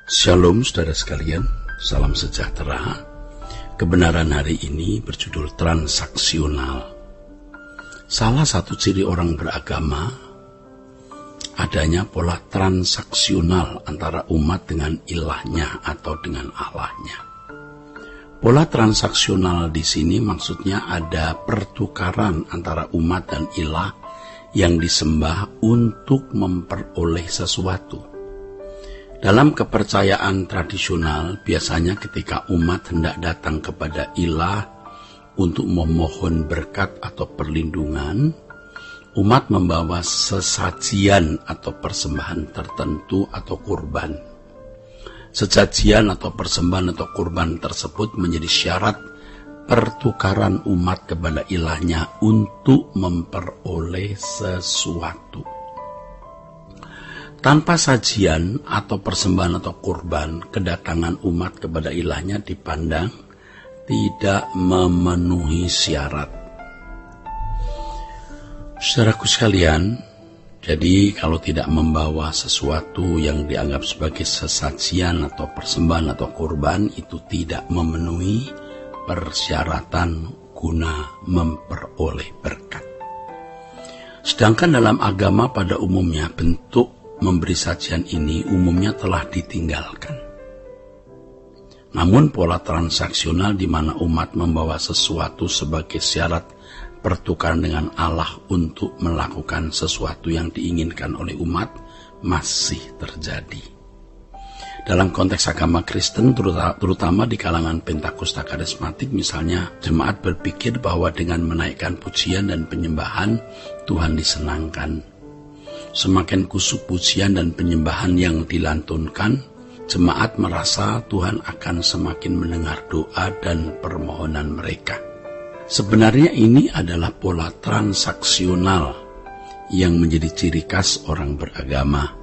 Shalom saudara sekalian, salam sejahtera. Kebenaran hari ini berjudul transaksional. Salah satu ciri orang beragama adanya pola transaksional antara umat dengan ilahnya atau dengan Allahnya. Pola transaksional di sini maksudnya ada pertukaran antara umat dan ilah yang disembah untuk memperoleh sesuatu. Dalam kepercayaan tradisional, biasanya ketika umat hendak datang kepada ilah untuk memohon berkat atau perlindungan, umat membawa sesajian atau persembahan tertentu atau kurban. Sesajian atau persembahan atau kurban tersebut menjadi syarat pertukaran umat kepada ilahnya untuk memperoleh sesuatu. Tanpa sajian atau persembahan atau kurban, kedatangan umat kepada ilahnya dipandang tidak memenuhi syarat. Saudaraku sekalian, jadi kalau tidak membawa sesuatu yang dianggap sebagai sesajian atau persembahan atau kurban, itu tidak memenuhi persyaratan guna memperoleh berkat. Sedangkan dalam agama pada umumnya bentuk memberi sajian ini umumnya telah ditinggalkan. Namun pola transaksional di mana umat membawa sesuatu sebagai syarat pertukaran dengan Allah untuk melakukan sesuatu yang diinginkan oleh umat masih terjadi. Dalam konteks agama Kristen, terutama di kalangan Pentakosta Karismatik misalnya, jemaat berpikir bahwa dengan menaikkan pujian dan penyembahan, Tuhan disenangkan. Semakin kusuk pujian dan penyembahan yang dilantunkan, jemaat merasa Tuhan akan semakin mendengar doa dan permohonan mereka. Sebenarnya ini adalah pola transaksional yang menjadi ciri khas orang beragama.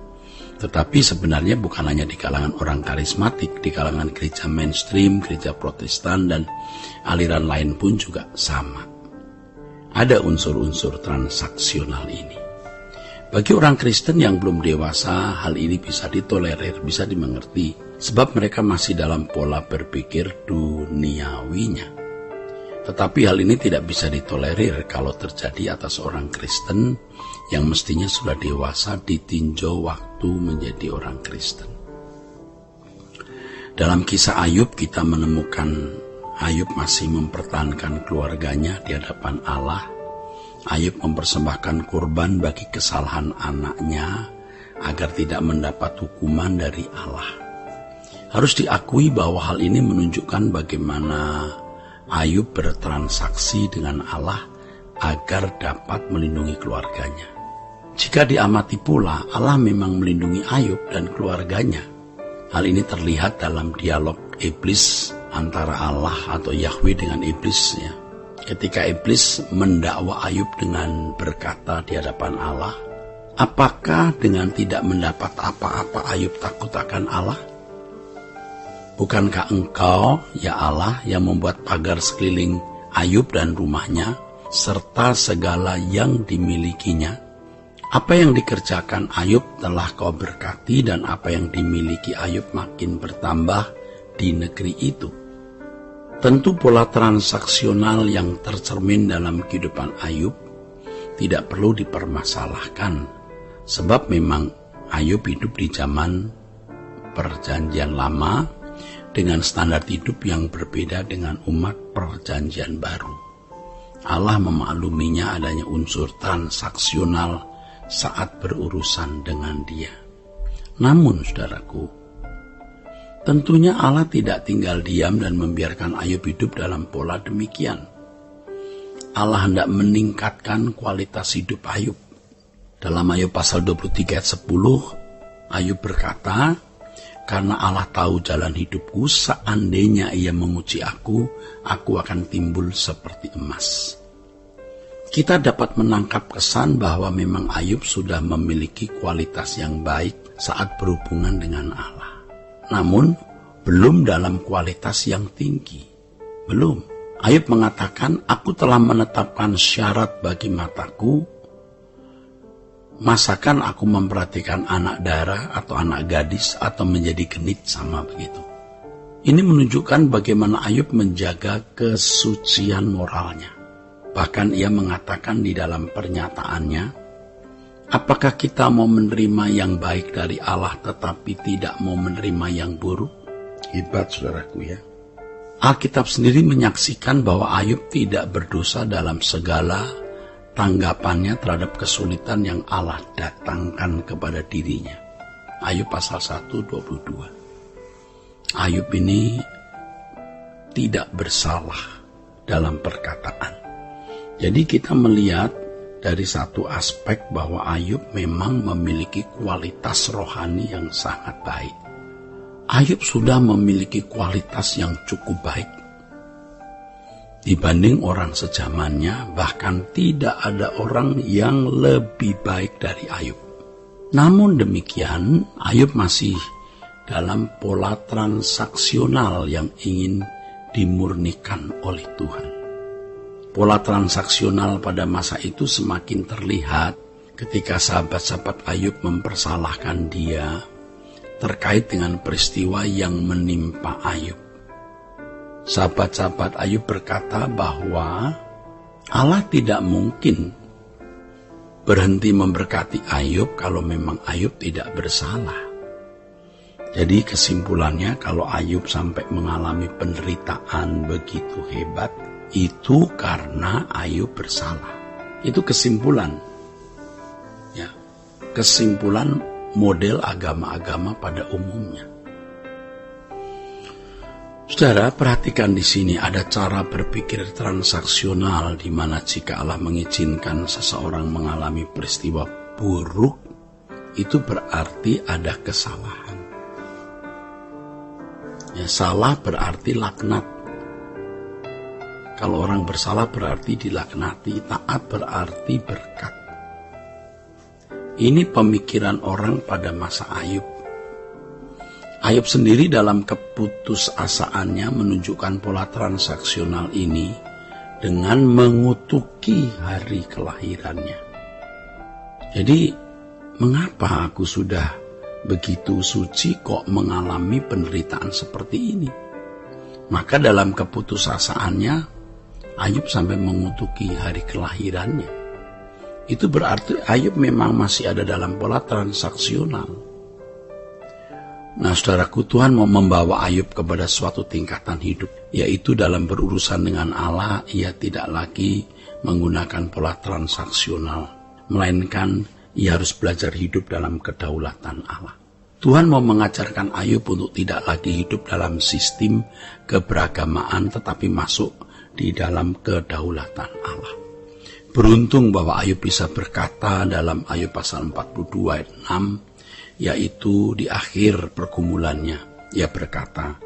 Tetapi sebenarnya bukan hanya di kalangan orang karismatik, di kalangan gereja mainstream, gereja Protestan, dan aliran lain pun juga sama. Ada unsur-unsur transaksional ini. Bagi orang Kristen yang belum dewasa, hal ini bisa ditolerir, bisa dimengerti, sebab mereka masih dalam pola berpikir duniawinya. Tetapi hal ini tidak bisa ditolerir kalau terjadi atas orang Kristen yang mestinya sudah dewasa ditinjau waktu menjadi orang Kristen. Dalam kisah Ayub kita menemukan Ayub masih mempertahankan keluarganya di hadapan Allah. Ayub mempersembahkan kurban bagi kesalahan anaknya agar tidak mendapat hukuman dari Allah. Harus diakui bahwa hal ini menunjukkan bagaimana Ayub bertransaksi dengan Allah agar dapat melindungi keluarganya. Jika diamati pula, Allah memang melindungi Ayub dan keluarganya. Hal ini terlihat dalam dialog iblis antara Allah atau Yahweh dengan iblis, ya. Ketika iblis mendakwa Ayub dengan berkata di hadapan Allah, apakah dengan tidak mendapat apa-apa Ayub takut akan Allah? Bukankah engkau, ya Allah, yang membuat pagar sekeliling Ayub dan rumahnya, serta segala yang dimilikinya? Apa yang dikerjakan Ayub telah kau berkati, dan apa yang dimiliki Ayub makin bertambah di negeri itu. Tentu pola transaksional yang tercermin dalam kehidupan Ayub tidak perlu dipermasalahkan, sebab memang Ayub hidup di zaman Perjanjian Lama dengan standar hidup yang berbeda dengan umat Perjanjian Baru. Allah memakluminya adanya unsur transaksional saat berurusan dengan Dia. Namun, saudaraku, tentunya Allah tidak tinggal diam dan membiarkan Ayub hidup dalam pola demikian. Allah hendak meningkatkan kualitas hidup Ayub. Dalam Ayub pasal 23 ayat 10, Ayub berkata, karena Allah tahu jalan hidupku, seandainya ia memuji aku akan timbul seperti emas. Kita dapat menangkap kesan bahwa memang Ayub sudah memiliki kualitas yang baik saat berhubungan dengan Allah. Namun, belum dalam kualitas yang tinggi. Belum. Ayub mengatakan, aku telah menetapkan syarat bagi mataku Masakan aku memperhatikan anak dara atau anak gadis atau menjadi genit sama begitu. Ini menunjukkan bagaimana Ayub menjaga kesucian moralnya. Bahkan ia mengatakan di dalam pernyataannya, apakah kita mau menerima yang baik dari Allah tetapi tidak mau menerima yang buruk? Hebat saudaraku ya. Alkitab sendiri menyaksikan bahwa Ayub tidak berdosa dalam segala tanggapannya terhadap kesulitan yang Allah datangkan kepada dirinya. Ayub pasal 1:22. Ayub ini tidak bersalah dalam perkataan. Jadi kita melihat dari satu aspek bahwa Ayub memang memiliki kualitas rohani yang sangat baik. Ayub sudah memiliki kualitas yang cukup baik dibanding orang sejamannya, bahkan tidak ada orang yang lebih baik dari Ayub. Namun demikian, Ayub masih dalam pola transaksional yang ingin dimurnikan oleh Tuhan. Pola transaksional pada masa itu semakin terlihat ketika sahabat-sahabat Ayub mempersalahkan dia terkait dengan peristiwa yang menimpa Ayub. Sahabat-sahabat Ayub berkata bahwa Allah tidak mungkin berhenti memberkati Ayub kalau memang Ayub tidak bersalah. Jadi kesimpulannya, kalau Ayub sampai mengalami penderitaan begitu hebat, itu karena Ayub bersalah. Itu kesimpulan. Ya, kesimpulan model agama-agama pada umumnya. Saudara, perhatikan di sini ada cara berpikir transaksional di mana jika Allah mengizinkan seseorang mengalami peristiwa buruk, itu berarti ada kesalahan. Ya, salah berarti laknat. Kalau orang bersalah berarti dilaknati, taat berarti berkat. Ini pemikiran orang pada masa Ayub. Ayub sendiri dalam keputusasaannya menunjukkan pola transaksional ini dengan mengutuki hari kelahirannya. Jadi, mengapa aku sudah begitu suci kok mengalami penderitaan seperti ini? Maka dalam keputusasaannya, Ayub sampai mengutuki hari kelahirannya. Itu berarti Ayub memang masih ada dalam pola transaksional. Nah, saudaraku, Tuhan mau membawa Ayub kepada suatu tingkatan hidup, yaitu dalam berurusan dengan Allah, ia tidak lagi menggunakan pola transaksional, melainkan ia harus belajar hidup dalam kedaulatan Allah. Tuhan mau mengajarkan Ayub untuk tidak lagi hidup dalam sistem keberagamaan, tetapi masuk di dalam kedaulatan Allah. Beruntung bahwa Ayub bisa berkata dalam Ayub pasal 42 ayat 6, yaitu di akhir pergumulannya, ia berkata,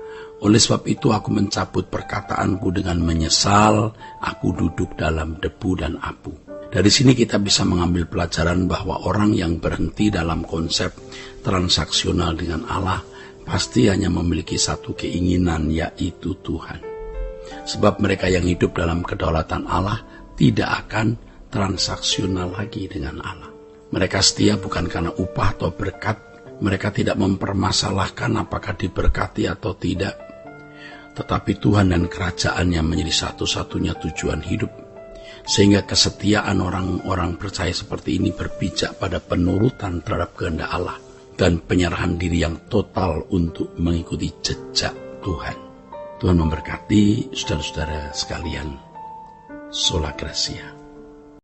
oleh sebab itu aku mencabut perkataanku dengan menyesal, aku duduk dalam debu dan abu. Dari sini kita bisa mengambil pelajaran bahwa orang yang berhenti dalam konsep transaksional dengan Allah pasti hanya memiliki satu keinginan, yaitu Tuhan. Sebab mereka yang hidup dalam kedaulatan Allah tidak akan transaksional lagi dengan Allah. Mereka setia bukan karena upah atau berkat. Mereka tidak mempermasalahkan apakah diberkati atau tidak. Tetapi Tuhan dan kerajaannya menjadi satu-satunya tujuan hidup. Sehingga kesetiaan orang-orang percaya seperti ini berpijak pada penurutan terhadap kehendak Allah dan penyerahan diri yang total untuk mengikuti jejak Tuhan. Tuhan memberkati saudara-saudara sekalian. Sola Gracia.